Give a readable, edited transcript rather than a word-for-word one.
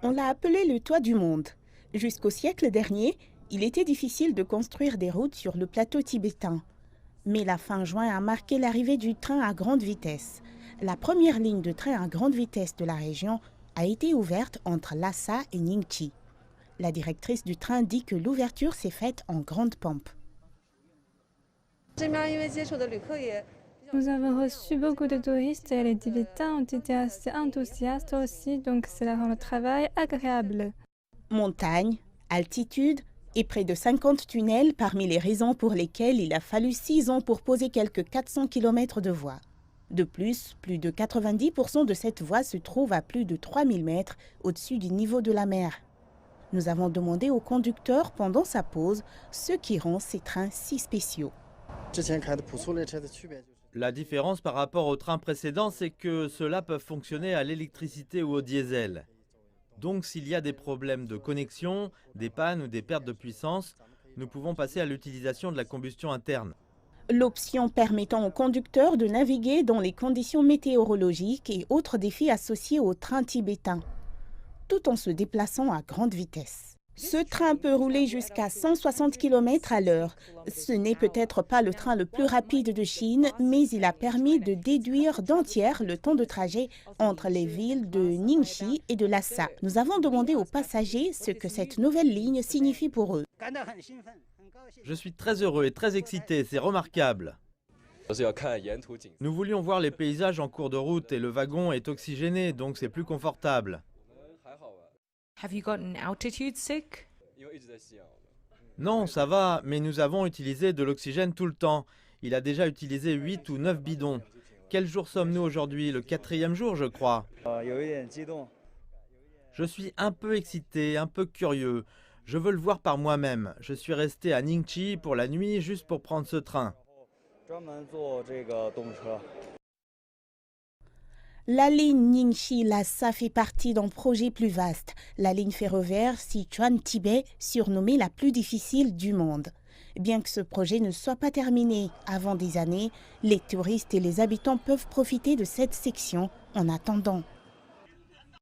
On l'a appelé le toit du monde. Jusqu'au siècle dernier, il était difficile de construire des routes sur le plateau tibétain. Mais la fin juin a marqué l'arrivée du train à grande vitesse. La première ligne de train à grande vitesse de la région a été ouverte entre Lhasa et Ningchi. La directrice du train dit que l'ouverture s'est faite en grande pompe. Nous avons reçu beaucoup de touristes et les Tibétains ont été assez enthousiastes aussi, donc cela rend le travail agréable. Montagne, altitude et près de 50 tunnels parmi les raisons pour lesquelles il a fallu 6 ans pour poser quelques 400 km de voie. De plus de 90% de cette voie se trouve à plus de 3000 mètres au-dessus du niveau de la mer. Nous avons demandé au conducteur pendant sa pause ce qui rend ces trains si spéciaux. La différence par rapport au train précédent, c'est que ceux-là peuvent fonctionner à l'électricité ou au diesel. Donc s'il y a des problèmes de connexion, des pannes ou des pertes de puissance, nous pouvons passer à l'utilisation de la combustion interne. L'option permettant aux conducteurs de naviguer dans les conditions météorologiques et autres défis associés au train tibétain, tout en se déplaçant à grande vitesse. Ce train peut rouler jusqu'à 160 km à l'heure. Ce n'est peut-être pas le train le plus rapide de Chine, mais il a permis de déduire d'entière le temps de trajet entre les villes de Ningxi et de Lhasa. Nous avons demandé aux passagers ce que cette nouvelle ligne signifie pour eux. Je suis très heureux et très excité, c'est remarquable. Nous voulions voir les paysages en cours de route et le wagon est oxygéné, donc c'est plus confortable. Have you gotten altitude sick? Non, ça va, mais nous avons utilisé de l'oxygène tout le temps. Il a déjà utilisé 8 ou 9 bidons. Quel jour sommes-nous aujourd'hui? Le 4e jour, je crois. Je suis un peu excité, un peu curieux. Je veux le voir par moi-même. Je suis resté à Ningchi pour la nuit juste pour prendre ce train. La ligne Ningxi-Lhasa fait partie d'un projet plus vaste, la ligne ferroviaire Sichuan-Tibet, surnommée la plus difficile du monde. Bien que ce projet ne soit pas terminé avant des années, les touristes et les habitants peuvent profiter de cette section en attendant.